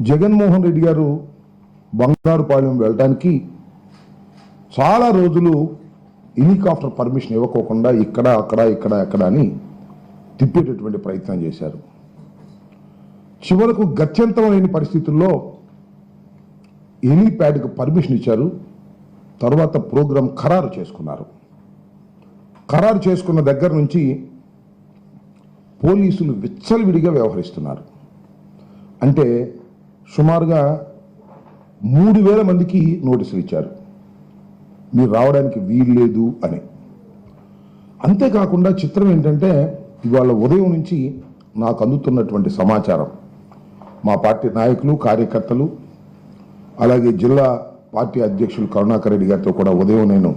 జగన్మోహన్ రెడ్డి గారు బంగారుపాలెం వెళ్ళడానికి చాలా రోజులు హెలికాప్టర్ పర్మిషన్ ఇవ్వకోకుండా ఇక్కడ అక్కడ అని తిప్పేటటువంటి ప్రయత్నం చేశారు. చివరకు గత్యంతరం లేని పరిస్థితుల్లో హెలీప్యాడ్కి పర్మిషన్ ఇచ్చారు. తర్వాత ప్రోగ్రాం ఖరారు చేసుకున్నారు. ఖరారు చేసుకున్న దగ్గర నుంచి పోలీసులు విచ్చలవిడిగా వ్యవహరిస్తున్నారు. అంటే సుమారుగా 3000 మందికి నోటీసులు ఇచ్చారు, మీరు రావడానికి వీల్లేదు అని. అంతేకాకుండా చిత్రం ఏంటంటే ఇవాళ ఉదయం నుంచి నాకు అందుతున్నటువంటి సమాచారం, మా పార్టీ నాయకులు కార్యకర్తలు అలాగే జిల్లా పార్టీ అధ్యక్షులు కరుణాకర్ రెడ్డి గారితో కూడా ఉదయం నేను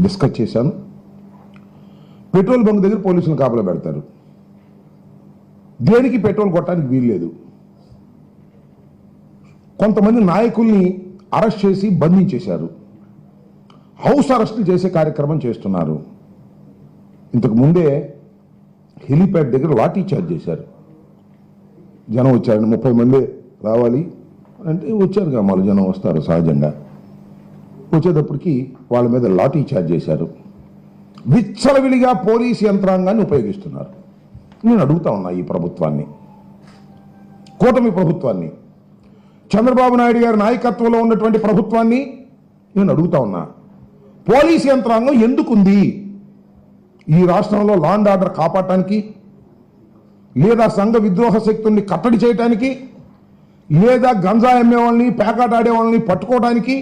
డిస్కస్ చేశాను. పెట్రోల్ బంక్ దగ్గర పోలీసులు కాపలా పెడతారు, దేనికి పెట్రోల్ కొట్టడానికి వీల్లేదు. కొంతమంది నాయకుల్ని అరెస్ట్ చేసి బంధించేశారు, హౌస్ అరెస్టులు చేసే కార్యక్రమం చేస్తున్నారు. ఇంతకు ముందే హెలీప్యాడ్ దగ్గర లాఠీ చార్జ్ చేశారు. జనం వచ్చారని 30 మంది రావాలి అంటే వచ్చారుగా, మళ్ళీ జనం వస్తారు సహజంగా. వచ్చేటప్పటికి వాళ్ళ మీద లాఠీ చార్జ్ చేశారు. విచ్చలవిడిగా పోలీస్ యంత్రాంగాన్ని ఉపయోగిస్తున్నారు. నేను అడుగుతా ఉన్నా ఈ ప్రభుత్వాన్ని, కూటమి ప్రభుత్వాన్ని, చంద్రబాబు నాయుడు గారి నాయకత్వంలో ఉన్నటువంటి ప్రభుత్వాన్ని నేను అడుగుతా ఉన్నా, పోలీస్ యంత్రాంగం ఎందుకుంది? ఈ రాష్ట్రంలో లా అండ్ ఆర్డర్ కాపాడటానికి, లేదా సంఘ విద్రోహ శక్తుల్ని కట్టడి చేయడానికి, లేదా గంజా అమ్మే వాళ్ళని పేకాట ఆడే వాళ్ళని పట్టుకోవడానికి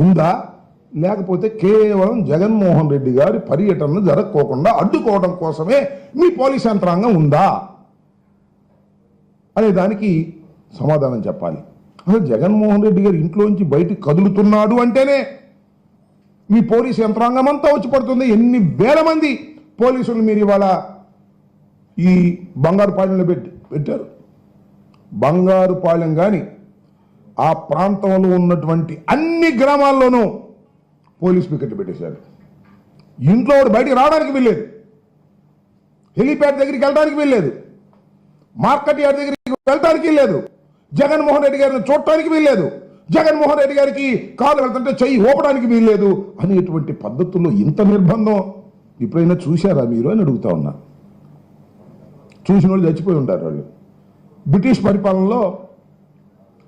ఉందా? లేకపోతే కేవలం జగన్మోహన్ రెడ్డి గారి పర్యటనను జరగకోకుండా అడ్డుకోవడం కోసమే మీ పోలీస్ యంత్రాంగం ఉందా అనే దానికి సమాధానం చెప్పాలి. అసలు జగన్మోహన్ రెడ్డి గారు ఇంట్లోంచి బయటికి కదులుతున్నాడు అంటేనే మీ పోలీస్ యంత్రాంగం అంతా వచ్చి పడుతుంది. ఎన్ని వేల మంది పోలీసులు మీరు ఇవాళ ఈ బంగారుపాలెంలో పెట్టారు. బంగారుపాలెం కానీ ఆ ప్రాంతంలో ఉన్నటువంటి అన్ని గ్రామాల్లోనూ పోలీస్ పికెట్ పెట్టేశారు. ఇంట్లో బయటికి రావడానికి వీల్లేదు, హెలీప్యాడ్ దగ్గరికి వెళ్ళడానికి వీల్లేదు, మార్కెట్ యార్డ్ దగ్గరికి వెళ్ళడానికి వీల్లేదు, జగన్మోహన్ రెడ్డి గారిని చూడటానికి వీల్లేదు, జగన్మోహన్ రెడ్డి గారికి కాలు వెళ్తుంటే చెయ్యి ఊపడానికి వీల్లేదు అనేటువంటి పద్ధతుల్లో ఇంత నిర్బంధం ఎప్పుడైనా చూశారా మీరు అని అడుగుతా ఉన్నా. చూసిన వాళ్ళు చచ్చిపోయి ఉంటారు. వాళ్ళు బ్రిటిష్ పరిపాలనలో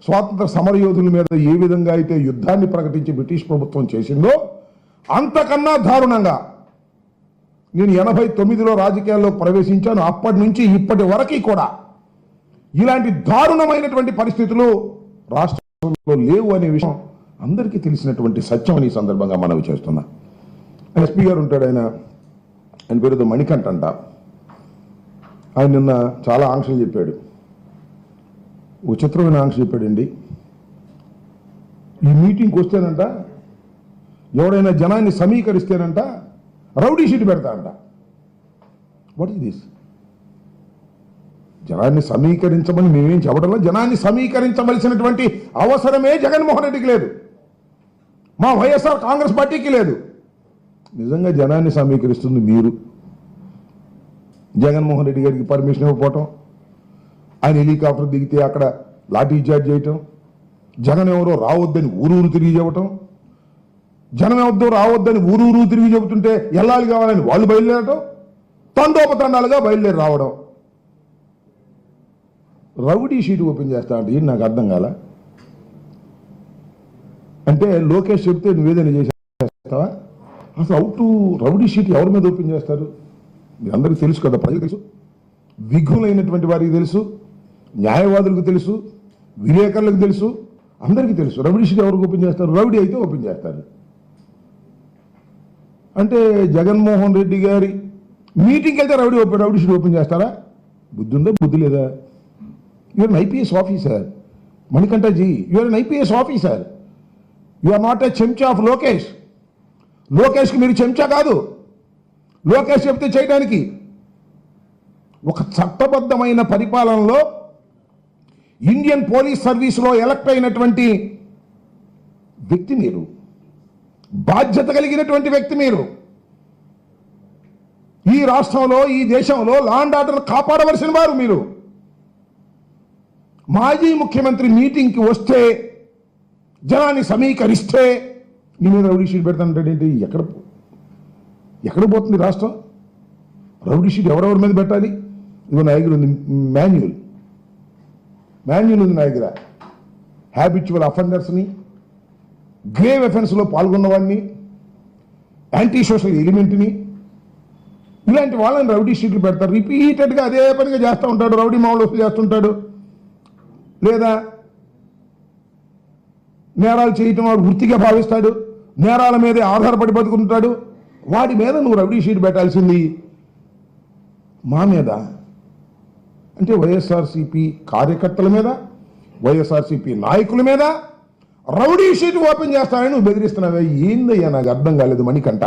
స్వాతంత్ర సమరయోధుల మీద ఏ విధంగా అయితే యుద్ధాన్ని ప్రకటించి బ్రిటిష్ ప్రభుత్వం చేసిందో అంతకన్నా దారుణంగా నేను 89లో రాజకీయాల్లో ప్రవేశించాను. అప్పటి నుంచి ఇప్పటి వరకు కూడా ఇలాంటి దారుణమైనటువంటి పరిస్థితులు రాష్ట్రంలో లేవు అనే విషయం అందరికీ తెలిసినటువంటి సత్యం అని ఈ సందర్భంగా మనవి చేస్తున్నా. ఎస్పీ గారు ఉంటాడు, ఆయన పేరుతో మణికంఠ అంట. ఆయన నిన్న చాలా ఆంక్షలు చెప్పాడు, విచిత్రమైన ఆంక్ష చెప్పాడండి. ఈ మీటింగ్కి వస్తేనంట ఎవడైనా జనాన్ని సమీకరిస్తేనంట రౌడీ షీట్ పెడతా అంట. What is this? జనాన్ని సమీకరించమని మేమేం చెప్పడంలో, జనాన్ని సమీకరించవలసినటువంటి అవసరమే జగన్మోహన్ రెడ్డికి లేదు, మా వైఎస్ఆర్ కాంగ్రెస్ పార్టీకి లేదు. నిజంగా జనాన్ని సమీకరిస్తుంది మీరు. జగన్మోహన్ రెడ్డి గారికి పర్మిషన్ ఇవ్వకపోవటం, ఆయన హెలికాప్టర్ దిగితే అక్కడ లాఠీ చార్జ్ చేయటం, జగన్ ఎవరో రావద్దని ఊరూరు తిరిగి చెప్పటం, జనం ఎవరో రావద్దని ఊరూరు తిరిగి చెబుతుంటే ఎల్లాలి కావాలని వాళ్ళు బయలుదేరటం, తండోపతండాలుగా బయలుదేరి రావడం. రౌడీ షీట్ ఓపెన్ చేస్తా అంటే నాకు అర్థం కాల. అంటే లోకేష్ చెప్తే నువ్వేదైనా చేస్తావా? అసలు అవుట్ రౌడీ షీట్ ఎవరి మీద ఓపెన్ చేస్తారు? మీరు అందరికీ తెలుసు కదా, ప్రజలకు తెలుసు, విఘ్నులైనటువంటి వారికి తెలుసు, న్యాయవాదులకు తెలుసు, విలేకరులకు తెలుసు, అందరికీ తెలుసు. రౌడీ షీట్ ఎవరికి ఓపెన్ చేస్తారు? రౌడీ అయితే ఓపెన్ చేస్తారు. అంటే జగన్మోహన్ రెడ్డి గారి మీటింగ్కి వెళ్తే రౌడీ షీట్ ఓపెన్ చేస్తారా? బుద్ధి ఉందా, బుద్ధి లేదా? You're an IPS officer Manikanthaji, you're an IPS officer, you're not a chamcha of Lokesh. లోకేష్కి మీరు చెంచా కాదు. లోకేష్ చెప్తే చేయడానికి ఒక చట్టబద్ధమైన పరిపాలనలో ఇండియన్ పోలీస్ సర్వీస్లో ఎలక్ట్ అయినటువంటి వ్యక్తి మీరు, బాధ్యత కలిగినటువంటి వ్యక్తి మీరు. ఈ రాష్ట్రంలో ఈ దేశంలో లా అండ్ ఆర్డర్ కాపాడవలసిన వారు మీరు. మాజీ ముఖ్యమంత్రి మీటింగ్కి వస్తే జనాన్ని సమీకరిస్తే నీ మీద రౌడీ షీట్ పెడతానంటే ఎక్కడ పోతుంది రాష్ట్రం? రౌడీ షీట్ ఎవరెవరి మీద పెట్టాలి? ఇదిగో నా దగ్గర ఉంది మాన్యువల్ ఉంది నా దగ్గర. హ్యాబిచువల్ అఫెండర్స్ని, గ్రేవ్ అఫెన్స్లో పాల్గొన్నవాడిని, యాంటీ సోషల్ ఎలిమెంట్ని, ఇలాంటి వాళ్ళని రౌడీ షీట్లు పెడతారు. రిపీటెడ్గా అదే పనిగా చేస్తూ ఉంటాడు. రౌడీ మామూలు వసూలు చేస్తుంటాడు, లేదా నేరాలు చేయటం వాడు వృత్తిగా భావిస్తాడు, నేరాల మీదే ఆధారపడి బతుకుంటాడు. వాడి మీద నువ్వు రౌడీ షీట్ పెట్టాల్సింది మా మీద అంటే వైఎస్ఆర్సీపీ కార్యకర్తల మీద, వైఎస్ఆర్సీపీ నాయకుల మీద రౌడీ షీట్ ఓపెన్ చేస్తానని నువ్వు బెదిరిస్తున్నావే. ఏందయ్యా నాకు అర్థం కాలేదు. మణికంఠ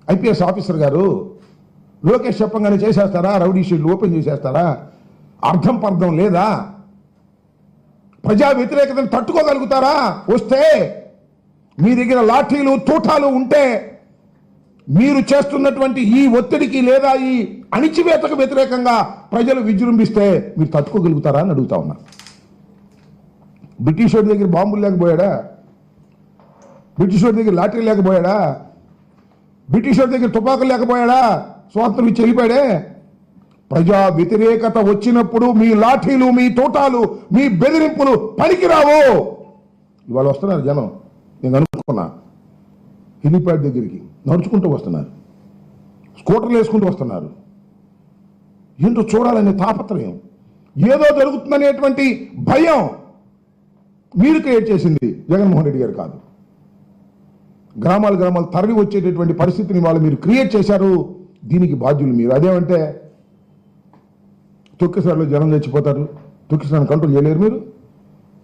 ఐపీఎస్ ఆఫీసర్ గారు లోకేష్ చెప్పంగానే చేసేస్తారా? రౌడీ షీట్లు ఓపెన్ చేసేస్తారా? అర్థం పర్థం లేదా? ప్రజా వ్యతిరేకతను తట్టుకోగలుగుతారా? వస్తే మీ దగ్గర లాఠీలు తూటాలు ఉంటే మీరు చేస్తున్నటువంటి ఈ ఒత్తిడికి లేదా ఈ అణిచివేతకు వ్యతిరేకంగా ప్రజలు విజృంభిస్తే మీరు తట్టుకోగలుగుతారా అని అడుగుతా ఉన్నా. బ్రిటిష్ వాడి దగ్గర బాంబులు లేకపోయాడా? బ్రిటిష్ వాడి దగ్గర లాఠీలు లేకపోయాడా? బ్రిటిష్ వాడి దగ్గర తుపాకులు లేకపోయాడా? స్వాతంత్రం ఇచ్చి వెళ్ళిపోయాడే. ప్రజా వ్యతిరేకత వచ్చినప్పుడు మీ లాఠీలు, మీ తోటాలు, మీ బెదిరింపులు పనికిరావు. ఇవాళ వస్తున్నారు జనం. నేను అనుకున్నా హెలిప్యాడ్ దగ్గరికి నడుచుకుంటూ వస్తున్నారు, స్కూటర్లు వేసుకుంటూ వస్తున్నారు. ఏంటో చూడాలనే తాపత్రయం, ఏదో జరుగుతుందనేటువంటి భయం మీరు క్రియేట్ చేసింది జగన్మోహన్ రెడ్డి గారు కాదు. గ్రామాలు తరలి వచ్చేటటువంటి పరిస్థితిని వాళ్ళు మీరు క్రియేట్ చేశారు. దీనికి బాధ్యులు మీరు. అదేమంటే తొక్కిసారిలో జనం చచ్చిపోతారు, తొక్కిసారిని కంట్రోల్ చేయలేరు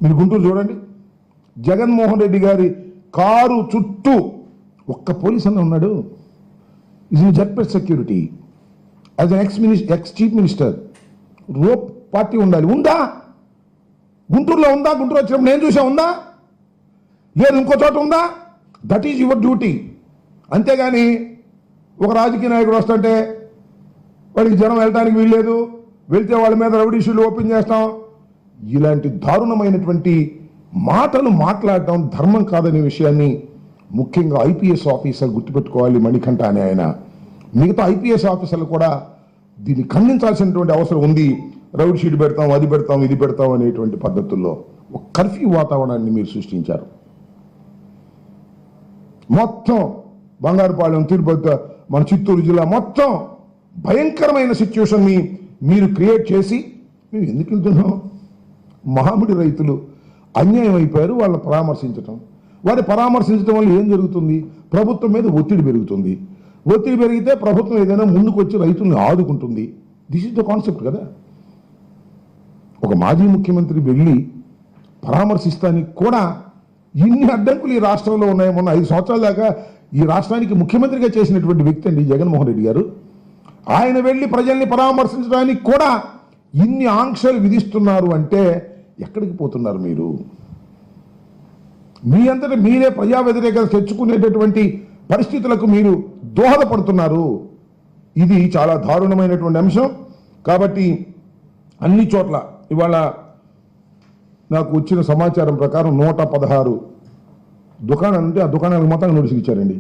మీరు గుంటూరు చూడండి. జగన్మోహన్ రెడ్డి గారి కారు చుట్టూ ఒక్క పోలీస్ అన్న ఉన్నాడు. Is in Z plus security as an ex chief minister. Rope party ఉండాలి. ఉందా? గుంటూరులో ఉందా? గుంటూరు వచ్చినప్పుడు నేను చూసా. ఉందా? లేదు. ఇంకో చోట ఉందా? That is your duty. అంతేగాని ఒక రాజకీయ నాయకుడు వస్తుంటే వాడికి జనం వెళ్ళడానికి వీల్లేదు, వెళ్తే వాళ్ళ మీద రౌడీ షీట్లు ఓపెన్ చేస్తాం, ఇలాంటి దారుణమైనటువంటి మాటలు మాట్లాడటం ధర్మం కాదనే విషయాన్ని ముఖ్యంగా ఐపీఎస్ ఆఫీసర్ గుర్తుపెట్టుకోవాలి. మణికంఠ అనే ఆయన, మిగతా ఐపీఎస్ ఆఫీసర్లు కూడా దీన్ని ఖండించాల్సినటువంటి అవసరం ఉంది. రౌడీ షీట్ పెడతాం, అది పెడతాం, ఇది పెడతాం అనేటువంటి పద్ధతుల్లో ఒక కర్ఫ్యూ వాతావరణాన్ని మీరు సృష్టించారు. మొత్తం బంగారుపాలెం, తిరుపతి, మన చిత్తూరు జిల్లా మొత్తం భయంకరమైన సిచ్యువేషన్ని మీరు క్రియేట్ చేసి మేము ఎందుకు వెళ్తున్నాం? మామిడి రైతులు అన్యాయం అయిపోయారు, వాళ్ళని పరామర్శించటం. వారిని పరామర్శించడం వల్ల ఏం జరుగుతుంది? ప్రభుత్వం మీద ఒత్తిడి పెరుగుతుంది. ఒత్తిడి పెరిగితే ప్రభుత్వం ఏదైనా ముందుకు వచ్చి రైతుల్ని ఆదుకుంటుంది. దిస్ ఇస్ ద కాన్సెప్ట్ కదా. ఒక మాజీ ముఖ్యమంత్రి వెళ్ళి పరామర్శిస్తానికి కూడా ఇన్ని అడ్డంకులు ఈ రాష్ట్రంలో ఉన్నాయి. మొన్న 5 సంవత్సరాల దాకా ఈ రాష్ట్రానికి ముఖ్యమంత్రిగా చేసినటువంటి వ్యక్తి అండి జగన్మోహన్ రెడ్డి గారు. ఆయన వెళ్ళి ప్రజల్ని పరామర్శించడానికి కూడా ఇన్ని ఆంక్షలు విధిస్తున్నారు అంటే ఎక్కడికి పోతున్నారు మీరు? మీ అంతటా మీరే ప్రజా వ్యతిరేకత తెచ్చుకునేటటువంటి పరిస్థితులకు మీరు దోహదపడుతున్నారు. ఇది చాలా దారుణమైనటువంటి అంశం. కాబట్టి అన్ని చోట్ల ఇవాళ నాకు వచ్చిన సమాచారం ప్రకారం 116 దుకాణాలు ఉంటే ఆ దుకాణాలకు మొత్తం నోటీసులు ఇచ్చారండి.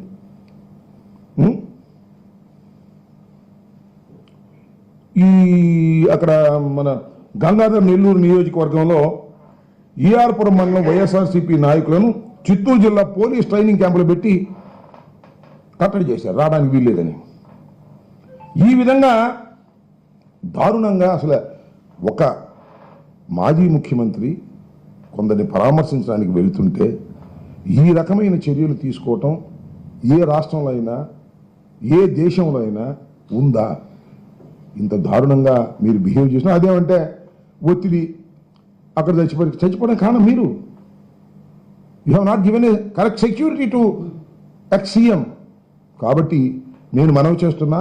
ఈ అక్కడ మన గంగాధర్ నెల్లూరు నియోజకవర్గంలో ఈఆర్పురం మండలం వైఎస్ఆర్సీపీ నాయకులను చిత్తూరు జిల్లా పోలీస్ ట్రైనింగ్ క్యాంపులో పెట్టి కట్టడి చేశారు, రావడానికి వీల్లేదని. ఈ విధంగా దారుణంగా అసలు ఒక మాజీ ముఖ్యమంత్రి కొందరిని పరామర్శించడానికి వెళుతుంటే ఈ రకమైన చర్యలు తీసుకోవటం ఏ రాష్ట్రంలో అయినా ఏ దేశంలో అయినా ఉందా? ఇంత దారుణంగా మీరు బిహేవ్ చేసినా అదేమంటే ఒత్తిడి, అక్కడ చచ్చిపోవడం కారణం మీరు. You have not given a correct security to X-CM. కాబట్టి నేను మనవి చేస్తున్నా,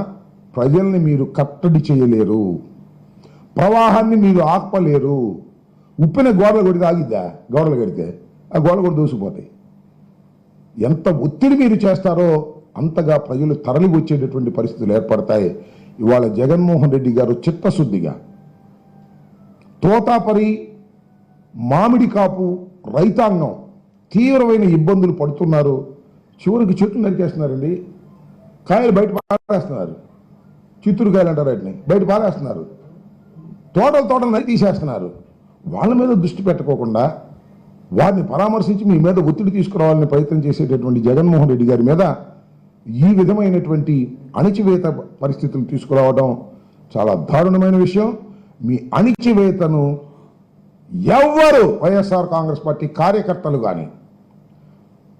ప్రజల్ని మీరు కట్టడి చేయలేరు, ప్రవాహాన్ని మీరు ఆపలేరు. ఉప్పిన గోడలు కొడితే ఆగిద్దా? గోడలు కడితే ఆ గోడలు కూడా దూసిపోతాయి. ఎంత ఒత్తిడి మీరు చేస్తారో అంతగా ప్రజలు తరలి వచ్చేటటువంటి పరిస్థితులు ఏర్పడతాయి. ఇవాళ జగన్మోహన్ రెడ్డి గారు చిత్తశుద్ధిగా తోతాపరి మామిడి కాపు రైతాంగం తీవ్రమైన ఇబ్బందులు పడుతున్నారు. చివరికి చెట్లు నరికేస్తున్నారండి, కాయలు బయట పారేస్తున్నారు, చిత్తూరు కాయలు అంటారు వాటిని, బయట పారేస్తున్నారు, తోటలు నరికి తీసేస్తున్నారు. వాళ్ళ మీద దృష్టి పెట్టకోకుండా వారిని పరామర్శించి మీ మీద ఒత్తిడి తీసుకురావాలని ప్రయత్నం చేసేటటువంటి జగన్మోహన్ రెడ్డి గారి మీద ఈ విధమైనటువంటి అణచివేత పరిస్థితులు తీసుకురావడం చాలా దారుణమైన విషయం. మీ అణచివేతను ఎవ్వరు వైఎస్ఆర్ కాంగ్రెస్ పార్టీ కార్యకర్తలు కానీ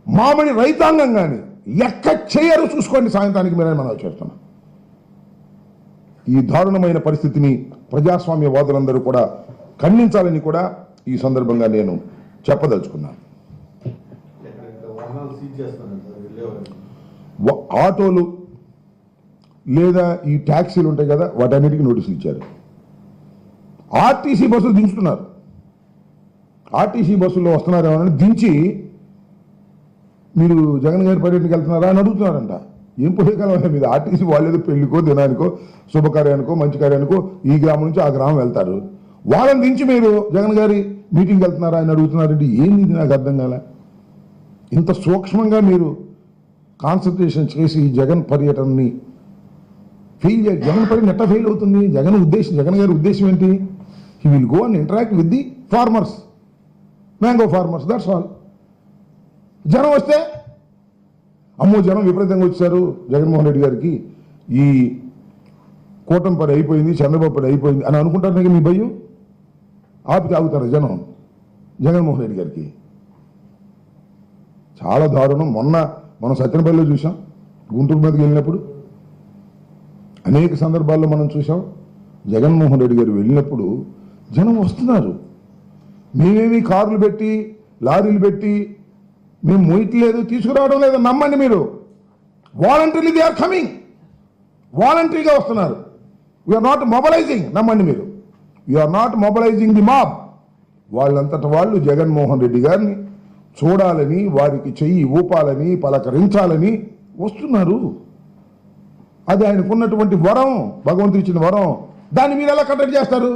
మామిడి రైతాంగం కానీ లెక్క చేయరు. చూసుకోండి, సాయంత్రానికి మీరే మనం చేస్తున్నాం. ఈ దారుణమైన పరిస్థితిని ప్రజాస్వామ్యవాదులందరూ కూడా ఖండించాలని కూడా ఈ సందర్భంగా నేను చెప్పదలుచుకున్నాను. ఆటోలు లేదా ఈ ట్యాక్సీలు ఉంటాయి కదా, వాటన్నిటికీ నోటీసులు ఇచ్చారు. ఆర్టీసీ బస్సులు దించుతున్నారు. ఆర్టీసీ బస్సుల్లో వస్తున్నారేమో దించి మీరు జగన్ గారి పర్యటనకి వెళ్తున్నారా అని అడుగుతున్నారంట. ఏం పోయేకాలం మీద ఆర్టీసీ వాళ్ళేదో పెళ్లికో దినానికో శుభకార్యానికో మంచి కార్యానికో ఈ గ్రామం నుంచి ఆ గ్రామం వెళ్తారు. వాళ్ళని దించి మీరు జగన్ గారి మీటింగ్కి వెళ్తున్నారా అని అడుగుతున్నారంటే ఏంది ఇది? నాకు అర్థం కాలే. ఇంత సూక్ష్మంగా మీరు కాన్సన్ట్రేషన్ చేసి జగన్ పర్యటనని ఫెయిల్ చేయాలి. జగన్ పర్యటన ఎట్లా ఫెయిల్ అవుతుంది? జగన్ గారి ఉద్దేశం ఏంటి? He will go and interact with the farmers, mango farmers, that's all. జనం వస్తే అమ్మో జనం విపరీతంగా వచ్చారు జగన్మోహన్ రెడ్డి గారికి, ఈ కూటమి పని అయిపోయింది, చంద్రబాబు పని అయిపోయింది అని అనుకుంటారు. మీ భయం ఆపి తాగుతారు జనం జగన్మోహన్ రెడ్డి గారికి. చాలా దారుణం. మనం సత్యనపల్లిలో చూసాం, గుంటూరు మీదకి వెళ్ళినప్పుడు అనేక సందర్భాల్లో మనం చూసాం. జగన్మోహన్ రెడ్డి గారు వెళ్ళినప్పుడు జనం వస్తున్నారు. మేమేమి కార్లు పెట్టి లారీలు పెట్టి మేము మోయట్లేదు, తీసుకురావడం లేదు. నమ్మండి మీరు. Voluntarily they are coming. వాలంటరీగా వస్తున్నారు. We are not mobilising. నమ్మండి మీరు. We are not mobilising the mob. వాళ్ళంతట వాళ్ళు జగన్మోహన్ రెడ్డి గారిని చూడాలని, వారికి చెయ్యి ఊపాలని, పలకరించాలని వస్తున్నారు. అది ఆయనకున్నటువంటి వరం, భగవంతుడు ఇచ్చిన వరం. దాన్ని మీరు ఎలా కట్టడి చేస్తారు?